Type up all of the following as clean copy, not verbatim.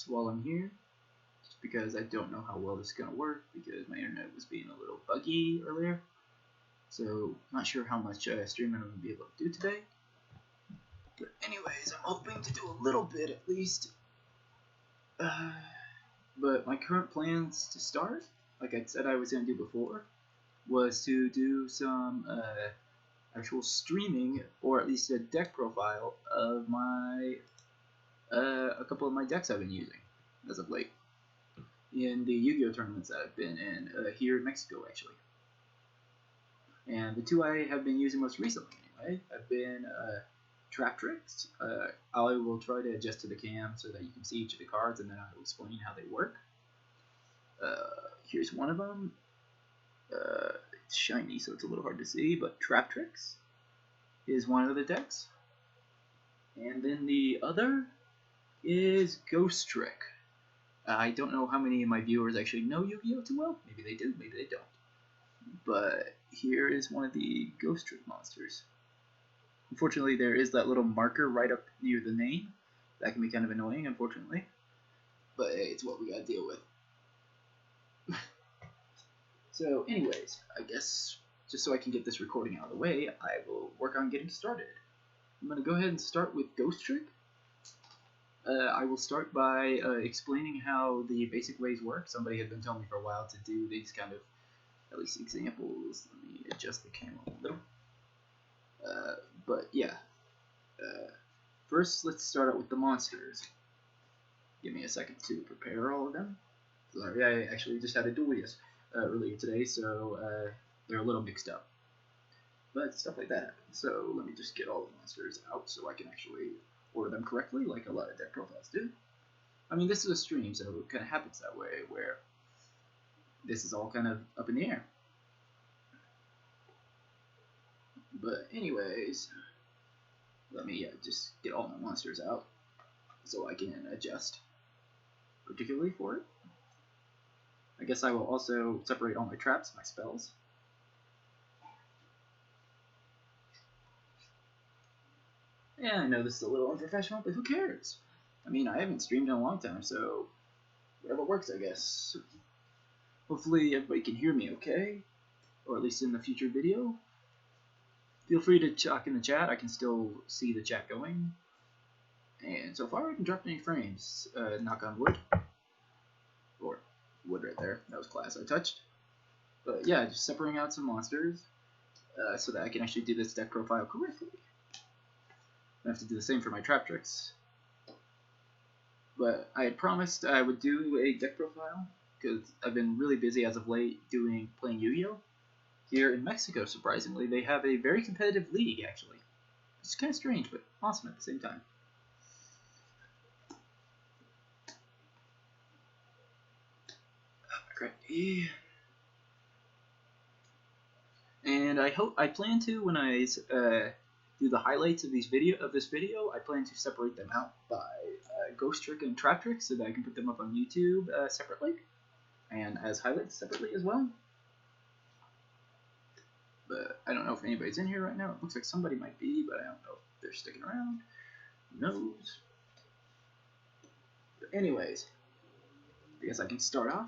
pause while I'm here, just because I don't know how well this is going to work, because my internet was being a little buggy earlier. So, not sure how much streaming I'm going to be able to do today. But anyways, I'm hoping to do a little bit at least. But my current plans to start, like I said I was going to do before, was to do some actual streaming, or at least a deck profile of my a couple of my decks I've been using as of late in the Yu-Gi-Oh tournaments that I've been in here in Mexico, actually. And the two I have been using most recently, anyway, have been Trap Tricks. I will try to adjust to the cam so that you can see each of the cards, and then I will explain how they work. Here's one of them. It's shiny, so it's a little hard to see, but Trap Tricks is one of the decks. And then the other is Ghostrick. I don't know how many of my viewers actually know Yu-Gi-Oh too well. Maybe they do, maybe they don't. But here is one of the Ghostrick monsters. Unfortunately, there is that little marker right up near the name. That can be kind of annoying, unfortunately. But hey, it's what we gotta deal with. So anyways, I guess just so I can get this recording out of the way, I will work on getting started. I'm going to go ahead and start with Ghostrick. I will start by explaining how the basic ways work. Somebody had been telling me for a while to do these kind of, at least examples. Let me adjust the camera a little. But yeah, first let's start out with the monsters. Give me a second to prepare all of them. Sorry, I actually just had a duel earlier today, so they're a little mixed up. But stuff like that happens. So let me just get all the monsters out so I can actually order them correctly, like a lot of deck profiles do. I mean, this is a stream, so it kind of happens that way, where this is all kind of up in the air. But anyways, let me just get all my monsters out so I can adjust particularly for it. I guess I will also separate all my traps, my spells. Yeah, I know this is a little unprofessional, but who cares? I mean, I haven't streamed in a long time, so whatever works, I guess. Hopefully everybody can hear me okay, or at least in the future video. Feel free to talk in the chat. I can still see the chat going. And so far I haven't dropped any frames, knock on wood. Or wood right there. That was class I touched. But yeah, just separating out some monsters so that I can actually do this deck profile correctly. I have to do the same for my Trap Tricks. But I had promised I would do a deck profile because I've been really busy as of late playing Yu-Gi-Oh! Here in Mexico, surprisingly, they have a very competitive league, actually. It's kind of strange, but awesome at the same time. Alrighty. And I plan to, when I do the highlights of this video, I plan to separate them out by Ghostrick and Trap Tricks so that I can put them up on YouTube separately, and as highlights separately as well. But I don't know if anybody's in here right now. It looks like somebody might be, but I don't know if they're sticking around. Who knows? But anyways, I guess I can start off.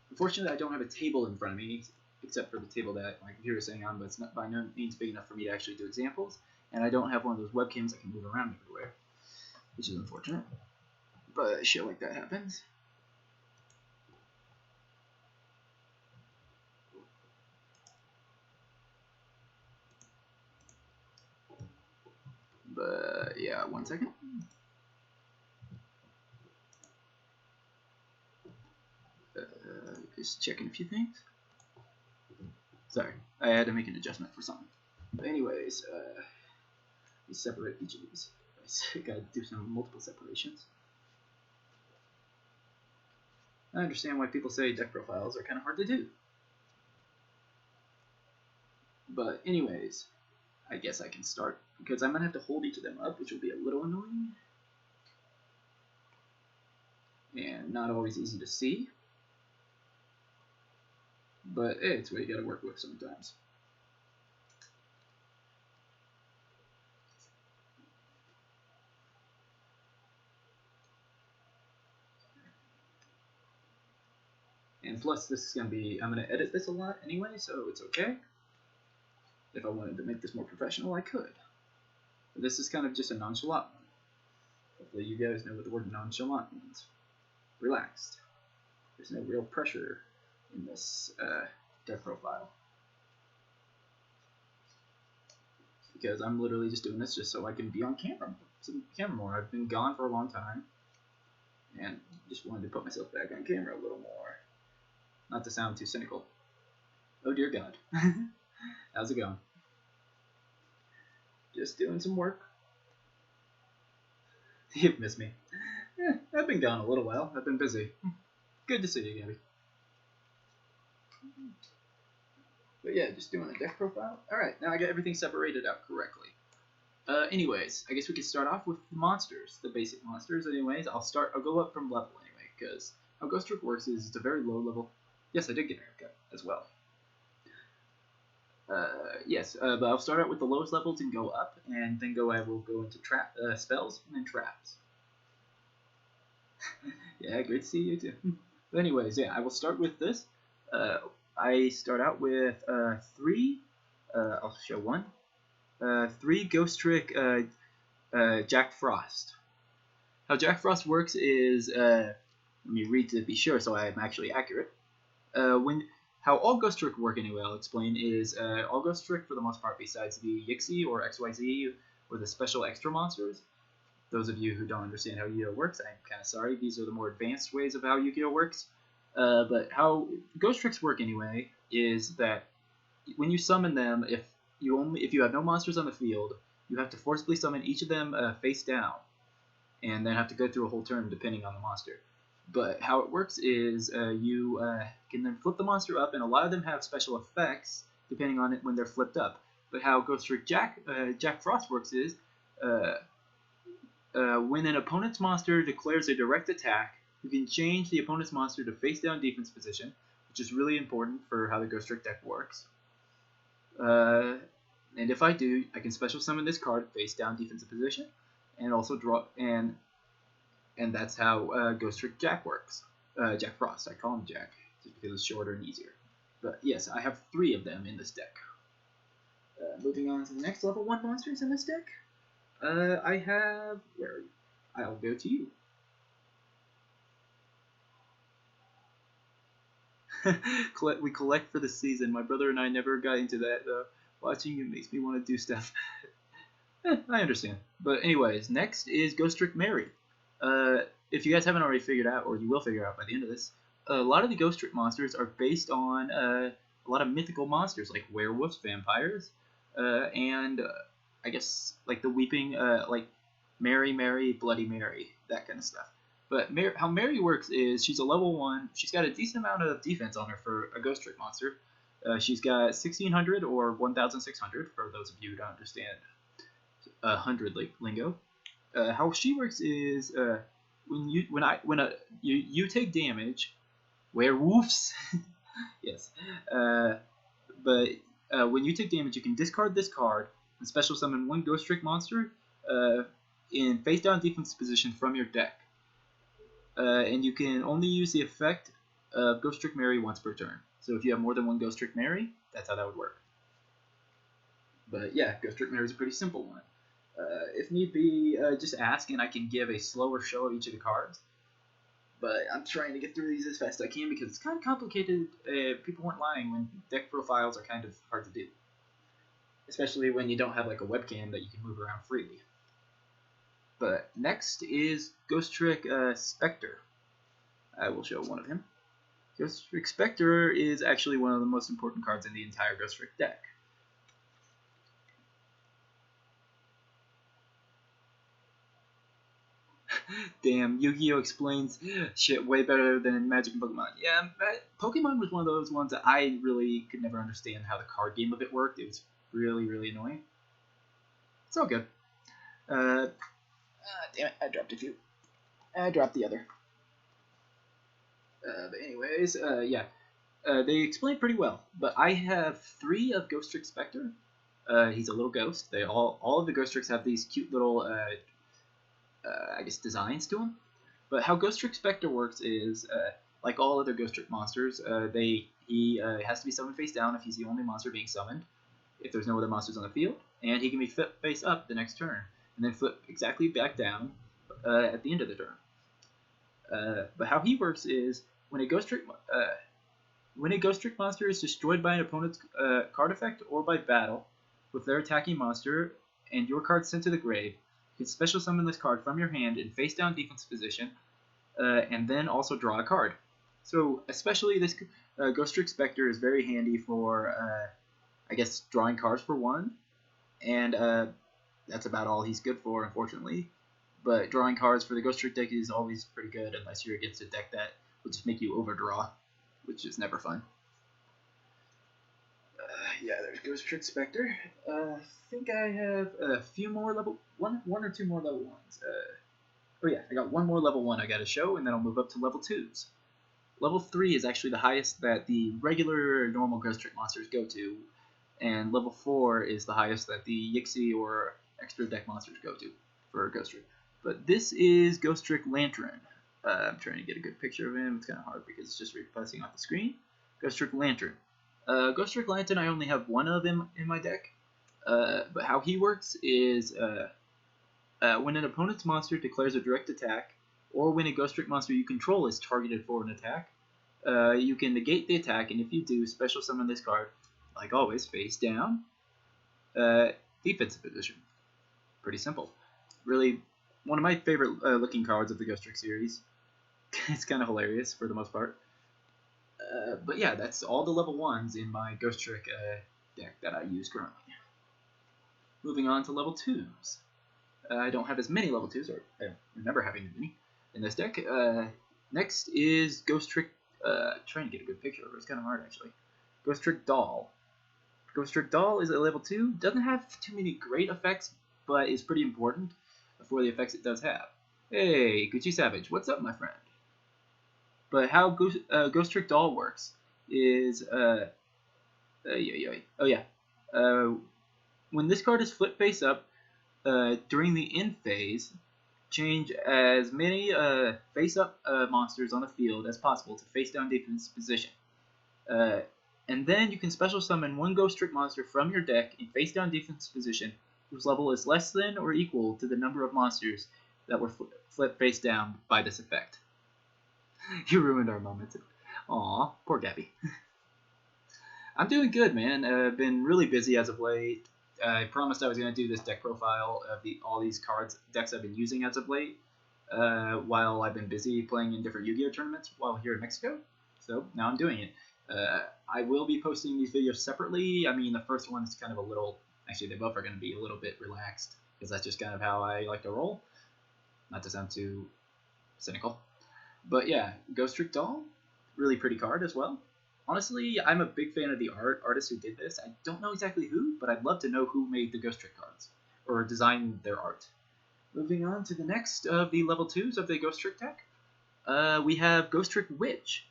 Unfortunately, I don't have a table in front of me, except for the table that my computer is sitting on, but it's not by no means big enough for me to actually do examples. And I don't have one of those webcams that can move around everywhere, which is unfortunate. But shit like that happens. But yeah, 1 second. Just checking a few things. Sorry, I had to make an adjustment for something. But anyways, we separate each of these. I gotta do some multiple separations. I understand why people say deck profiles are kind of hard to do. But anyways, I guess I can start, because I'm going to have to hold each of them up, which will be a little annoying. And not always easy to see. But hey, it's what you got to work with sometimes. And plus, this is going to be, I'm going to edit this a lot anyway, so it's okay. If I wanted to make this more professional, I could. But this is kind of just a nonchalant one. Hopefully you guys know what the word nonchalant means. Relaxed. There's no real pressure in this dev profile. Because I'm literally just doing this just so I can be on camera more. I've been gone for a long time, and just wanted to put myself back on camera a little more. Not to sound too cynical. Oh dear God. How's it going? Just doing some work. You've missed me. I've been gone a little while. I've been busy. Good to see you, Gabby. But yeah, just doing the deck profile. Alright, now I got everything separated out correctly. Anyways, I guess we could start off with the monsters, the basic monsters. Anyways, I'll go up from level anyway, because how Ghostrick works is it's a very low level. Yes, I did get a haircut as well. But I'll start out with the lowest levels and go up, and then I will go into spells and then traps. Yeah, great to see you too. But anyways, yeah, I will start with this. I start out with 3. I'll show 1. 3 Ghostrick Jack Frost. How Jack Frost works is let me read to be sure so I am actually accurate. How all Ghostrick work anyway, I'll explain, is all Ghostrick for the most part, besides the Yixi or XYZ or the special extra monsters. Those of you who don't understand how Yu-Gi-Oh works, I'm kind of sorry. These are the more advanced ways of how Yu-Gi-Oh works. But how Ghostricks work anyway is that when you summon them, if you have no monsters on the field, you have to forcibly summon each of them face down, and then have to go through a whole turn depending on the monster. But how it works is you can then flip the monster up, and a lot of them have special effects depending on it when they're flipped up. But how Ghostrick Jack Frost works is when an opponent's monster declares a direct attack, you can change the opponent's monster to face down defense position, which is really important for how the Ghostrick deck works. And if I do, I can special summon this card face down defensive position, and also draw and that's how Ghostrick Jack works. Jack Frost, I call him Jack, just because it's shorter and easier. But yes, I have 3 of them in this deck. Moving on to the next level 1 monsters in this deck. I have... Where are you? I'll go to you. We collect for the season. My brother and I never got into that, though. Watching it makes me want to do stuff. I understand. But anyways, next is Ghostrick Mary. If you guys haven't already figured out, or you will figure out by the end of this, a lot of the Ghostrick monsters are based on a lot of mythical monsters like werewolves, vampires, and I guess like the weeping, like Mary, Bloody Mary, that kind of stuff. But how Mary works is she's a level 1. She's got a decent amount of defense on her for a Ghostrick monster. She's got 1600 or 1600 for those of you who don't understand 100 lingo. How she works is when you take damage, werewolves. Yes. But when you take damage, you can discard this card and special summon 1 Ghostrick monster in face down defense position from your deck. And you can only use the effect of Ghostrick Mary once per turn. So if you have more than 1 Ghostrick Mary, that's how that would work. But yeah, Ghostrick Mary is a pretty simple one. If need be, just ask and I can give a slower show of each of the cards. But I'm trying to get through these as fast as I can because it's kind of complicated. People weren't lying when deck profiles are kind of hard to do. Especially when you don't have like a webcam that you can move around freely. But next is Ghostrick Spectre. I will show one of him. Ghostrick Spectre is actually one of the most important cards in the entire Ghostrick deck. Damn, Yu-Gi-Oh! Explains shit way better than Magic and Pokemon. Yeah, Pokemon was one of those ones that I really could never understand how the card game of it worked. It was really, really annoying. It's all good. Damn it, I dropped a few. I dropped the other. But anyways, yeah. They explain pretty well. But I have 3 of Ghostrick Spectre. He's a little ghost. All of the Ghostricks have these cute little, I guess, designs to them. But how Ghostrick Spectre works is like all other Ghostrick monsters, he has to be summoned face down if he's the only monster being summoned, if there's no other monsters on the field, and he can be flipped face up the next turn, and then flip exactly back down at the end of the turn. But how he works is when a Ghostrick monster is destroyed by an opponent's card effect or by battle with their attacking monster, and your card sent to the grave, you can special summon this card from your hand in face down defensive position, and then also draw a card. So especially this Ghostrick Spectre is very handy for, I guess, drawing cards for one, and that's about all he's good for, unfortunately. But drawing cards for the Ghostrick deck is always pretty good, unless you're against a deck that will just make you overdraw, which is never fun. Yeah, there's Ghostrick Spectre. I think I have a few more one or two more level 1s. Oh yeah, I got one more level 1 I gotta show, and then I'll move up to level 2s. Level 3 is actually the highest that the regular normal Ghostrick monsters go to, and level 4 is the highest that the Yixi or extra deck monsters go to for Ghostrick. But this is Ghostrick Lantern. I'm trying to get a good picture of him. It's kind of hard because it's just reflecting off the screen. Ghostrick Lantern. Ghostrick Lantern, I only have one of him in my deck. But how he works is when an opponent's monster declares a direct attack, or when a Ghostrick monster you control is targeted for an attack, you can negate the attack, and if you do, special summon this card, like always, face down, defensive position. Pretty simple. Really, one of my favorite looking cards of the Ghostrick series. It's kind of hilarious for the most part. But yeah, that's all the level 1s in my Ghostrick deck that I use currently. Moving on to level 2s. I don't have as many level 2s, or I don't remember having many in this deck. Next is Ghostrick, trying to get a good picture of it, it's kind of hard actually. Ghostrick Doll. Ghostrick Doll is a level 2, doesn't have too many great effects, but is pretty important for the effects it does have. Hey, Gucci Savage, what's up, my friend? But how Ghostrick Doll works is, when this card is flipped face up, during the end phase, change as many face-up monsters on the field as possible to face-down defense position. And then you can special summon one Ghostrick monster from your deck in face-down defense position whose level is less than or equal to the number of monsters that were flipped face down by this effect. You ruined our moment. Aw, poor Gabby. I'm doing good, man. I've been really busy as of late. I promised I was going to do this deck profile of all these decks I've been using as of late, while I've been busy playing in different Yu-Gi-Oh tournaments while here in Mexico. So now I'm doing it. I will be posting these videos separately. I mean, the first one is kind of a little, actually they both are going to be a little bit relaxed, because that's just kind of how I like to roll. Not to sound too cynical. But yeah, Ghostrick Doll, really pretty card as well. Honestly, I'm a big fan of the artist who did this. I don't know exactly who, but I'd love to know who made the Ghostrick cards, or designed their art. Moving on to the next of the level 2s of the Ghostrick deck, we have Ghostrick Witch.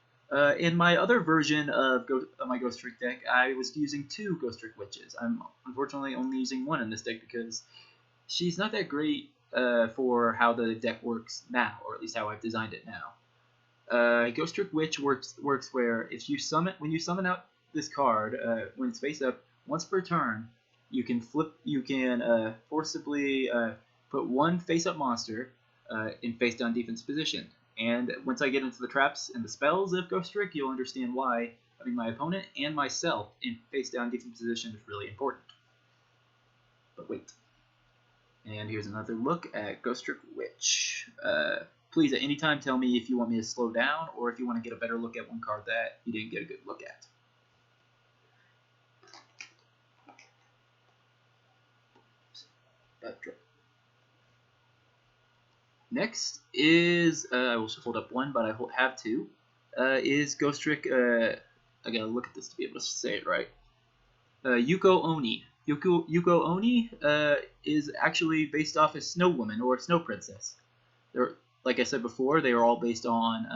In my other version of my Ghostrick deck, I was using 2 Ghostrick Witches. I'm unfortunately only using 1 in this deck because she's not that great for how the deck works now, or at least how I've designed it now. Ghostrick Witch works where if you when you summon out this card, when it's face up, once per turn, you can forcibly put one face up monster in face down defense position. And once I get into the traps and the spells of Ghostrick, you'll understand why having my opponent and myself in face down defense position is really important. But wait. And here's another look at Ghostrick Witch. Please at any time tell me if you want me to slow down or if you want to get a better look at one card that you didn't get a good look at. Next is, I will hold up one, but I have 2, is Ghostrick, I gotta look at this to be able to say it right, Yuko Oni. Yuko Oni is actually based off a snow woman or a snow princess. Like I said before, they are all based on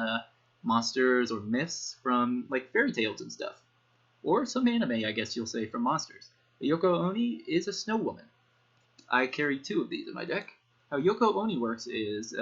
monsters or myths from like fairy tales and stuff. Or some anime, I guess you'll say, from monsters. But Yuko Oni is a snow woman. I carry 2 of these in my deck. How Yuko Oni works is